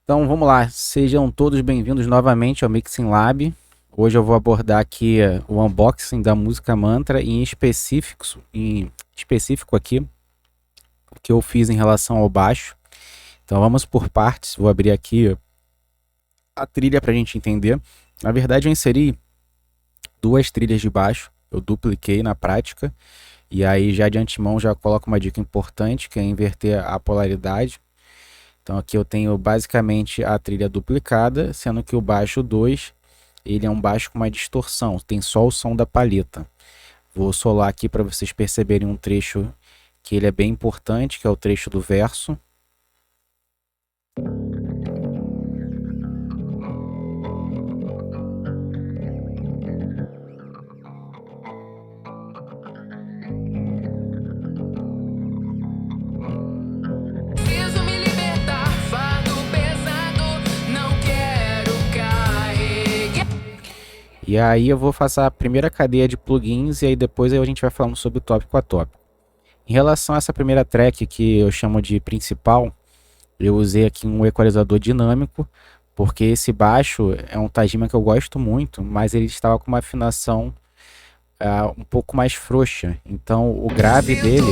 Então vamos lá, sejam todos bem-vindos novamente ao Mixing Lab. Hoje eu vou abordar aqui o unboxing da música Mantra e em específico aqui o que eu fiz em relação ao baixo. Então vamos por partes, vou abrir aqui a trilha para a gente entender. Na verdade eu inseri duas trilhas de baixo, eu dupliquei na prática e aí já de antemão já coloco uma dica importante, que é inverter a polaridade. Então aqui eu tenho basicamente a trilha duplicada, sendo que o baixo 2, ele é um baixo com uma distorção, tem só o som da palheta. Vou solar aqui para vocês perceberem um trecho que ele é bem importante, que é o trecho do verso. E aí eu vou fazer a primeira cadeia de plugins e aí depois a gente vai falando sobre o tópico a tópico. Em relação a essa primeira track que eu chamo de principal, eu usei aqui um equalizador dinâmico, porque esse baixo é um Tajima que eu gosto muito, mas ele estava com uma afinação um pouco mais frouxa. Então o grave dele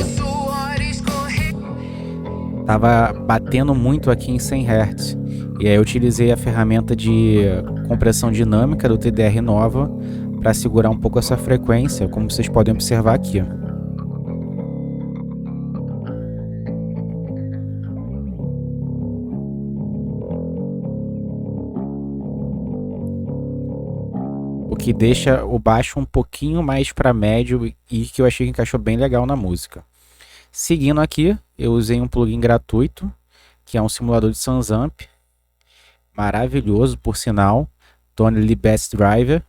estava batendo muito aqui em 100 Hz. E aí eu utilizei a ferramenta de compressão dinâmica do TDR Nova para segurar um pouco essa frequência, como vocês podem observar aqui. O que deixa o baixo um pouquinho mais para médio e que eu achei que encaixou bem legal na música. Seguindo aqui, eu usei um plugin gratuito, que é um simulador de Sansamp, maravilhoso por sinal, Tony Lee Bass Driver.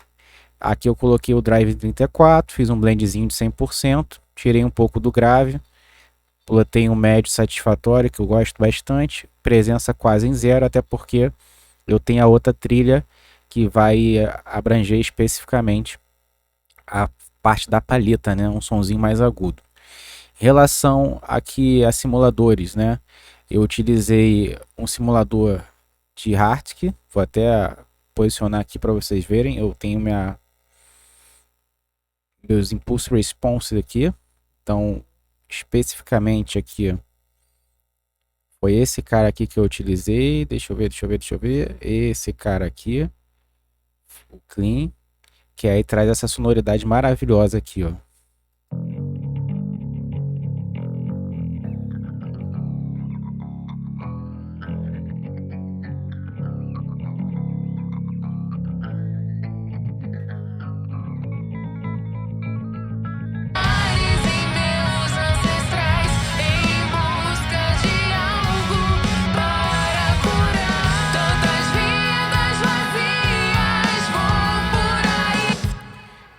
Aqui eu coloquei o drive 34, fiz um blendzinho de 100%, tirei um pouco do grave, plotei um médio satisfatório que eu gosto bastante, presença quase em zero, até porque eu tenho a outra trilha que vai abranger especificamente a parte da palheta, né? Um sonzinho mais agudo. Em relação aqui a simuladores, né? Eu utilizei um simulador de Hartke, vou até posicionar aqui para vocês verem. Eu tenho meus impulse response aqui, então especificamente aqui foi esse cara aqui que eu utilizei. Deixa eu ver, esse cara aqui, o clean, que aí traz essa sonoridade maravilhosa aqui, ó.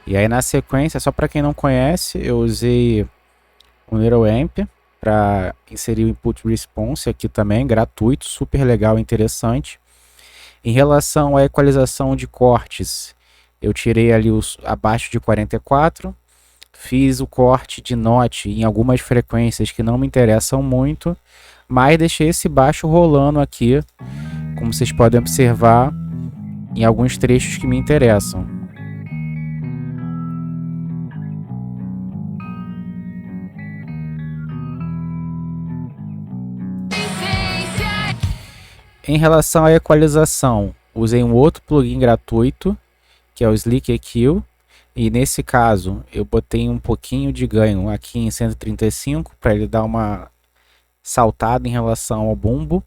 E aí na sequência, só para quem não conhece, eu usei o NeuroAmp para inserir o input response aqui também, gratuito, super legal e interessante. Em relação à equalização de cortes, eu tirei ali os abaixo de 44, fiz o corte de note em algumas frequências que não me interessam muito, mas deixei esse baixo rolando aqui, como vocês podem observar, em alguns trechos que me interessam. Em relação à equalização, usei um outro plugin gratuito, que é o Slick EQ, e nesse caso eu botei um pouquinho de ganho aqui em 135 para ele dar uma saltada em relação ao bumbo,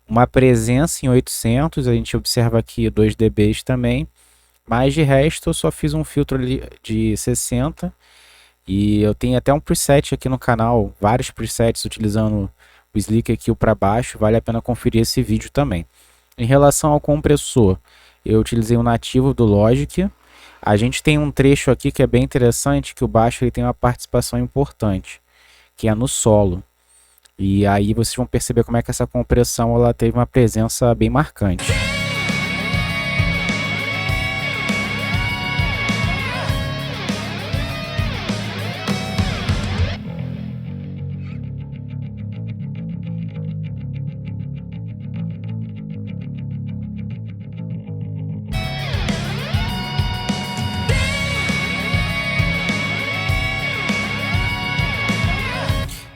uma presença em 800, a gente observa aqui 2 dB também, mas de resto eu só fiz um filtro ali de 60 e eu tenho até um preset aqui no canal, vários presets utilizando o Slick EQ para baixo, vale a pena conferir esse vídeo também. Em relação ao compressor, eu utilizei o nativo do Logic. A gente tem um trecho aqui que é bem interessante, que o baixo ele tem uma participação importante, que é no solo. E aí vocês vão perceber como é que essa compressão ela teve uma presença bem marcante.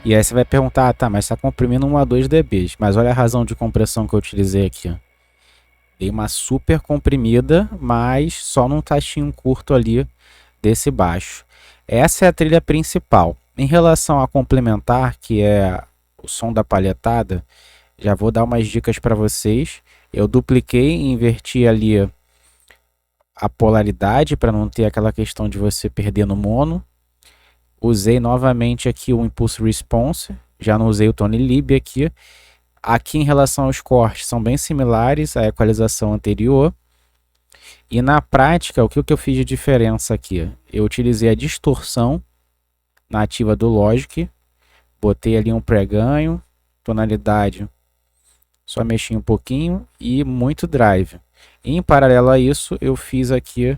E aí você vai perguntar, tá, mas está comprimindo 1 a 2 dB. Mas olha a razão de compressão que eu utilizei aqui, ó. Dei uma super comprimida, mas só num tachinho curto ali desse baixo. Essa é a trilha principal. Em relação a complementar, que é o som da palhetada, já vou dar umas dicas para vocês. Eu dupliquei e inverti ali a polaridade para não ter aquela questão de você perder no mono. Usei novamente aqui o Impulse Response, já não usei o Tone Lib aqui. Aqui em relação aos cortes são bem similares à equalização anterior. E na prática, o que eu fiz de diferença aqui? Eu utilizei a distorção nativa do Logic, botei ali um pré-ganho, tonalidade, só mexi um pouquinho e muito drive. Em paralelo a isso, eu fiz aqui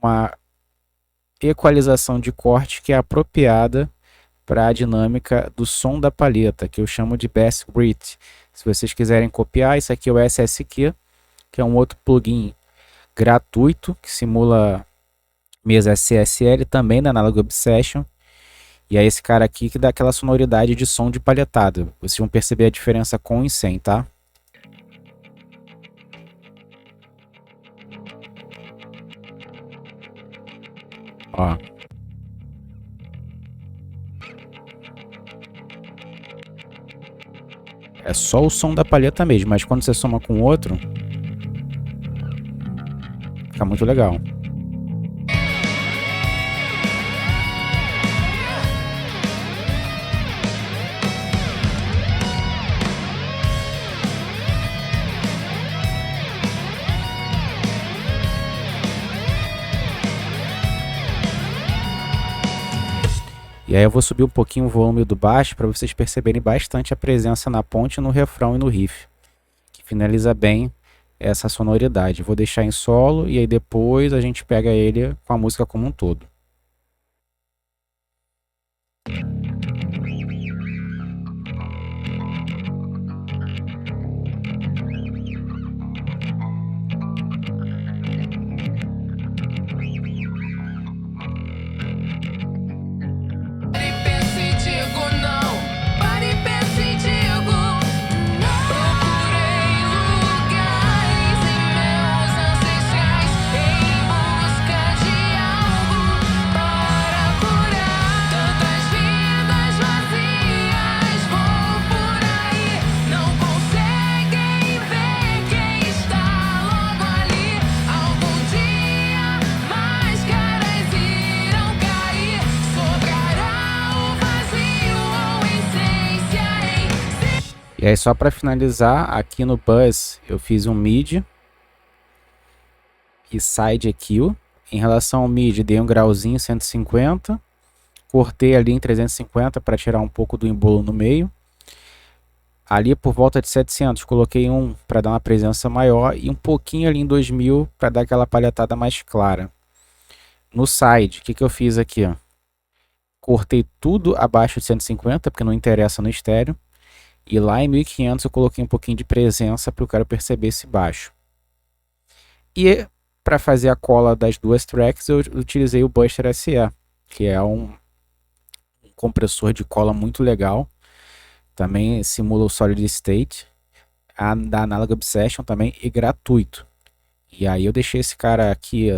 uma equalização de corte que é apropriada para a dinâmica do som da palheta, que eu chamo de Bass Grit. Se vocês quiserem copiar, isso aqui é o SSQ, que é um outro plugin gratuito que simula mesa CSL também da Analog Obsession. E é esse cara aqui que dá aquela sonoridade de som de palhetada. Vocês vão perceber a diferença com e sem, tá? Ó. É só o som da palheta mesmo, mas quando você soma com outro, fica muito legal. E aí eu vou subir um pouquinho o volume do baixo para vocês perceberem bastante a presença na ponte, no refrão e no riff, que finaliza bem essa sonoridade. Vou deixar em solo e aí depois a gente pega ele com a música como um todo. E aí só para finalizar, aqui no Buzz eu fiz um Mid e Side EQ. Em relação ao Mid, dei um grauzinho 150, cortei ali em 350 para tirar um pouco do embolo no meio. Ali por volta de 700 coloquei um para dar uma presença maior e um pouquinho ali em 2000 para dar aquela palhetada mais clara. No Side, o que eu fiz aqui? Cortei tudo abaixo de 150 porque não interessa no estéreo. E lá em 1500 eu coloquei um pouquinho de presença para o cara perceber esse baixo. E para fazer a cola das duas tracks eu utilizei o Buster SE, que é um compressor de cola muito legal. Também simula o Solid State, da Analog Obsession também, e gratuito. E aí eu deixei esse cara aqui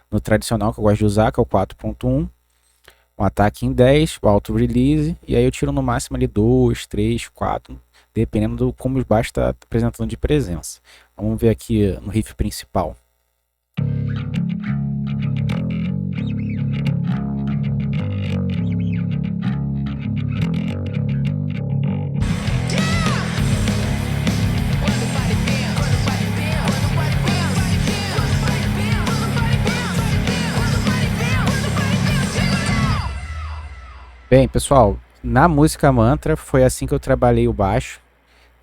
no tradicional que eu gosto de usar, que é o 4.1. Um ataque em 10, o auto release, e aí eu tiro no máximo ali 2, 3, 4, dependendo do como o baixo está apresentando de presença. Vamos ver aqui no riff principal. Bem, pessoal, na música Mantra foi assim que eu trabalhei o baixo.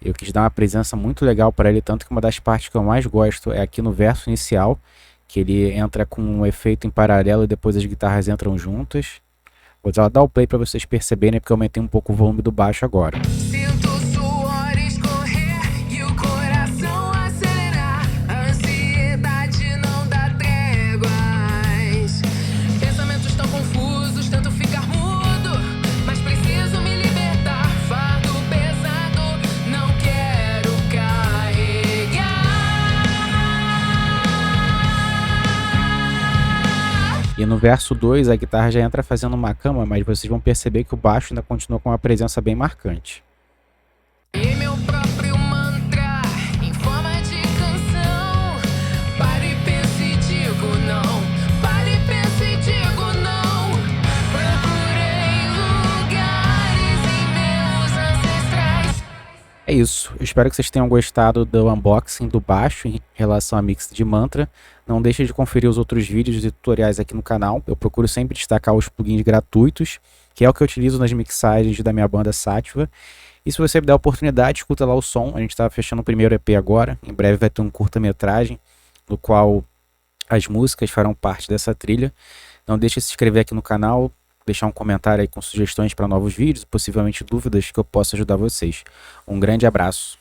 Eu quis dar uma presença muito legal para ele, tanto que uma das partes que eu mais gosto é aqui no verso inicial, que ele entra com um efeito em paralelo e depois as guitarras entram juntas. Vou dar o play para vocês perceberem, porque eu aumentei um pouco o volume do baixo agora. Pensamentos tão confusos, tanto ficar mudo, mas preciso me libertar. No verso 2, a guitarra já entra fazendo uma cama, mas vocês vão perceber que o baixo ainda continua com uma presença bem marcante. E meu próprio mantra em forma de canção. Pare, pense e digo não. Pare, pense e digo não. Procurei lugares em meus ancestrais. É isso, eu espero que vocês tenham gostado do unboxing do baixo em relação a mix de mantra. Não deixe de conferir os outros vídeos e tutoriais aqui no canal. Eu procuro sempre destacar os plugins gratuitos, que é o que eu utilizo nas mixagens da minha banda Sativa. E se você me der a oportunidade, escuta lá o som. A gente está fechando o primeiro EP agora. Em breve vai ter um curta-metragem, no qual as músicas farão parte dessa trilha. Não deixe de se inscrever aqui no canal, deixar um comentário aí com sugestões para novos vídeos, possivelmente dúvidas que eu possa ajudar vocês. Um grande abraço.